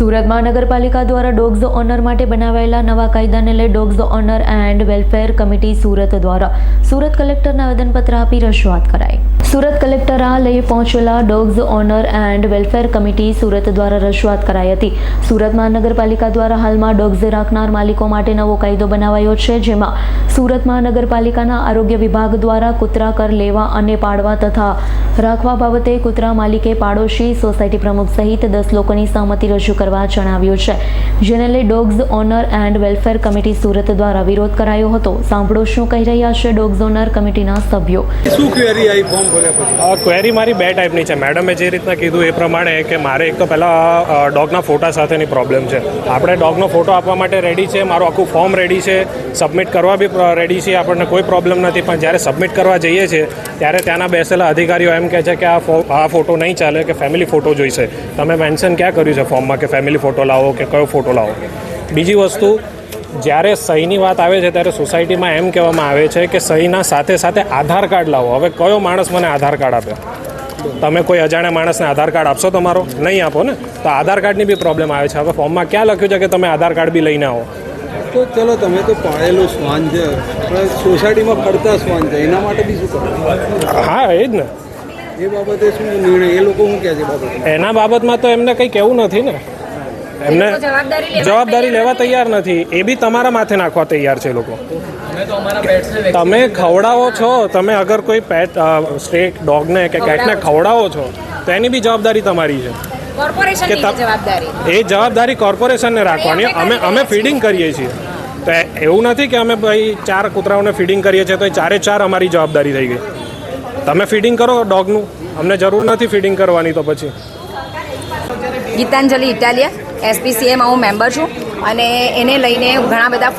સુરત મહાનગરપાલિકા દ્વારા dogs honour માટે બનાવાયેલા નવા કાયદાને લઈ dogs honour and welfare committee Surat દ્વારા સુરત કલેક્ટરને આવેદનપત્ર આપી રજૂઆત કરાઈ. સુરત કલેક્ટરાલયે પહોંચેલા dogs honour and welfare committee Surat દ્વારા રજૂઆત કરાઈ હતી. સુરત મહાનગરપાલિકા દ્વારા હાલમાં ડોગ્સ રાખનાર માલિકો માટે નવો કાયદો બનાવાયો છે, જેમાં સુરત મહાનગરપાલિકાના આરોગ્ય વિભાગ દ્વારા કૂતરા કર લેવા અને પાડવા તથા રાખવા બાબતે કૂતરા માલિકે પાડોશી સોસાયટી પ્રમુખ સહિત 10 લોકોની સહમતિ રજૂ કરવા જણાવ્યું છે, જેને લઈ dogs honour and welfare committee Surat દ્વારા વિરોધ કરાયો હતો. સાંભળો શું કહી રહ્યા છે ડોગ્સ ઓનર કમિટીના સભ્યો. શું ક્વેરી આવી ફોર્મ ભર્યા પછી? ક્વેરી મારી બે ટાઈપની છે. મેડમે જે રીતના કીધું એ પ્રમાણે કે મારે એક તો પહેલાં ડોગના ફોટા સાથેની પ્રોબ્લેમ છે. આપણે ડોગનો ફોટો આપવા માટે રેડી છે, મારું આખું ફોર્મ રેડી છે, સબમિટ કરવા બી રેડી છે, આપણને કોઈ પ્રોબ્લેમ નથી. પણ જ્યારે સબમિટ કરવા જઈએ છીએ ત્યારે ત્યાંના બેસેલા અધિકારીઓ એમ કહે છે કે આ ફોટો નહીં ચાલે, કે ફેમિલી ફોટો જોઈશે. તમે મેન્શન ક્યાં કર્યું છે ફોર્મમાં કે ફેમિલી ફોટો લાવો કે કયો ફોટો લાવો? બીજી વસ્તુ, જ્યારે સહીની વાત આવે છે ત્યારે સોસાયટીમાં એમ કહેવામાં આવે છે કે સહીના સાથે સાથે આધાર કાર્ડ લાવો. હવે કયો માણસ મને આધાર કાર્ડ આપે? તમે કોઈ અજાણ્યા માણસને આધાર કાર્ડ આપશો તમારો? નહીં આપો ને. તો આધાર કાર્ડની બી પ્રોબ્લેમ આવે છે. હવે ફોર્મમાં ક્યાં લખ્યું છે કે તમે આધાર કાર્ડ બી લઈને આવો? તો ચલો, તમે તો પાળેલું શ્વાન છે, પણ સોસાયટીમાં ફરતા શ્વાન છે, એના માટે બી શું કરો? હા, એ જ ને. એ બાબતે શું નિર્ણય એ લોકો શું કહે છે બાબતે? એના બાબતમાં તો એમને કંઈ કહેવું નથી ને. એમને જવાબદારી લેવા તૈયાર નથી. એ બી તમારા માથે નાખવા તૈયાર છે લોકો. તમે ખવડાવો છો, તમે અગર કોઈ પેટ સ્ટ્રે ડોગને કે કેટને ખવડાવો છો તો એની બી જવાબદારી તમારી છે. એ જવાબદારી કોર્પોરેશનને રાખવાની. અમે ફીડિંગ કરીએ છીએ, તો એવું નથી કે અમે ભાઈ 4 કૂતરાઓને ફીડિંગ કરીએ છીએ તો એ 4 અમારી જવાબદારી થઈ ગઈ. તમે ફીડિંગ કરો ડોગનું, અમને જરૂર નથી ફીડિંગ કરવાની. તો પછી ગીતાંજલિ ઇટાલિયા SPCAમાં હું મેમ્બર છું, અને એને લઈને ઘણા બધા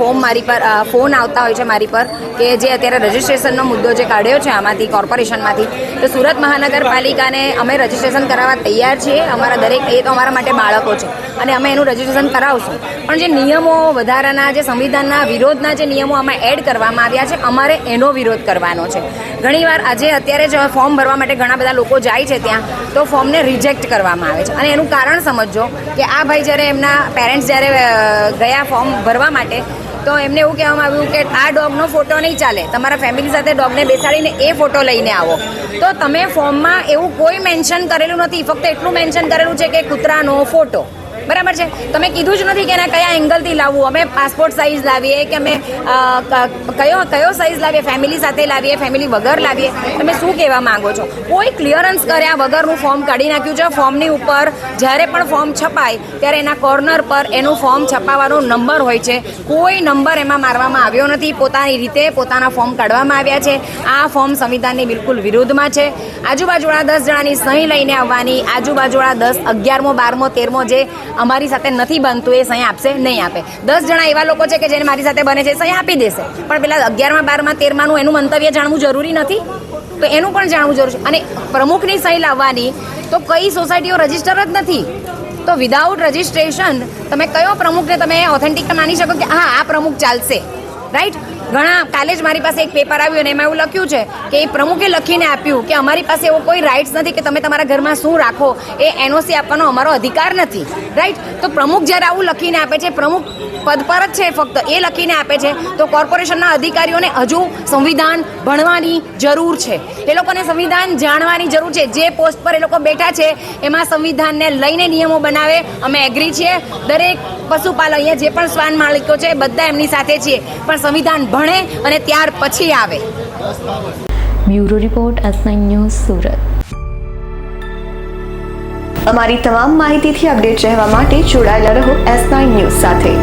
ફોન આવતા હોય છે મારી પર, કે જે અત્યારે રજિસ્ટ્રેશનનો મુદ્દો જે કાઢ્યો છે આમાંથી કોર્પોરેશનમાંથી, તો સુરત મહાનગરપાલિકાને અમે રજિસ્ટ્રેશન કરાવવા તૈયાર છીએ. અમારા દરેક, એ તો અમારા માટે બાળકો છે અને અમે એનું રજિસ્ટ્રેશન કરાવશું. પણ જે નિયમો વધારાના, જે સંવિધાનના વિરોધના જે નિયમો આમાં એડ કરવામાં આવ્યા છે, અમારે એનો વિરોધ કરવાનો છે. ઘણીવાર અત્યારે જ ફોર્મ ભરવા માટે ઘણા બધા લોકો જાય છે ત્યાં, તો ફોર્મને રિજેક્ટ કરવામાં આવે છે. અને એનું કારણ સમજો કે આ ભાઈ જ્યારે એમના પેરેન્ટ્સ જ્યારે ગયા ફોર્મ ભરવા માટે, તો એમને એવું કહેવામાં આવ્યું કે આ ડોગનો ફોટો નહીં ચાલે, તમારા ફેમિલી સાથે ડોગને બેસાડીને એ ફોટો લઈને આવો. તો તમે ફોર્મમાં એવું કોઈ મેન્શન કરેલું નથી, ફક્ત એટલું મેન્શન કરેલું છે કે કૂતરાનો ફોટો. બરાબર છે. તમે કીધું જ નથી કે એના કયા એંગલથી લાવવું, અમે પાસપોર્ટ સાઇઝ લાવીએ કે અમે કયો સાઇઝ લાવીએ, ફેમિલી સાથે લાવીએ, ફેમિલી વગર લાવીએ. તમે શું કહેવા માંગો છો? કોઈ ક્લિયરન્સ કર્યા વગરનું ફોર્મ કાઢી નાખ્યું છે. ફોર્મની ઉપર જ્યારે પણ ફોર્મ છપાય ત્યારે એના કોર્નર પર એનું ફોર્મ છપાવવાનો નંબર હોય છે. કોઈ નંબર એમાં મારવામાં આવ્યો નથી. પોતાની રીતે પોતાના ફોર્મ કાઢવામાં આવ્યા છે. આ ફોર્મ સંવિધાનની બિલકુલ વિરુદ્ધમાં છે. આજુબાજુવાળા 10 જણાની સહી લઈને આવવાની. આજુબાજુવાળા 10, 11મો, 12મો, 13મો જે અમારી સાથે નથી બનતું એ સહી આપશે નહીં આપે. 10 જણા એવા લોકો છે કે જેને મારી સાથે બને છે, સહી આપી દેશે. પણ પેલા 11મા, 12મા, 13માનું એનું મંતવ્ય જાણવું જરૂરી નથી? તો એનું પણ જાણવું જરૂરી છે. અને પ્રમુખની સહી લાવવાની, તો કઈ સોસાયટીઓ રજીસ્ટર જ નથી. તો વિધાઉટ રજિસ્ટ્રેશન તમે કયો પ્રમુખને તમે ઓથેન્ટિક માની શકો કે હા આ પ્રમુખ ચાલશે? રાઈટ. કાલે જ મારી પાસે એક પેપર આવ્યું અને એમાં એવું લખ્યું છે કે એ પ્રમુખે લખીને આપ્યું કે અમારી પાસે એવો કોઈ રાઇટ્સ નથી કે તમે તમારા ઘરમાં શું રાખો, એ NOC આપવાનો અમારો અધિકાર નથી. રાઈટ. તો પ્રમુખ જ્યારે આવું લખીને આપે છે, પ્રમુખ પદ પર જ છે ફક્ત, એ લખીને આપે છે, તો કોર્પોરેશનના અધિકારીઓને હજુ સંવિધાન ભણવાની જરૂર છે. એ લોકોને સંવિધાન જાણવાની જરૂર છે. જે પોસ્ટ પર એ લોકો બેઠા છે એમાં સંવિધાનને લઈને નિયમો બનાવે. અમે એગ્રી છીએ. દરેક પશુપાલક, અહીંયા જે પણ શ્વાન માલિકો છે બધા એમની સાથે છીએ, પણ સંવિધાન ભણે અને ત્યાર પછી આવે. Bureau report S9 news Surat. અમારી તમામ માહિતીથી અપડેટ રહેવા માટે જોડાયેલા રહો S9 ન્યૂઝ સાથે.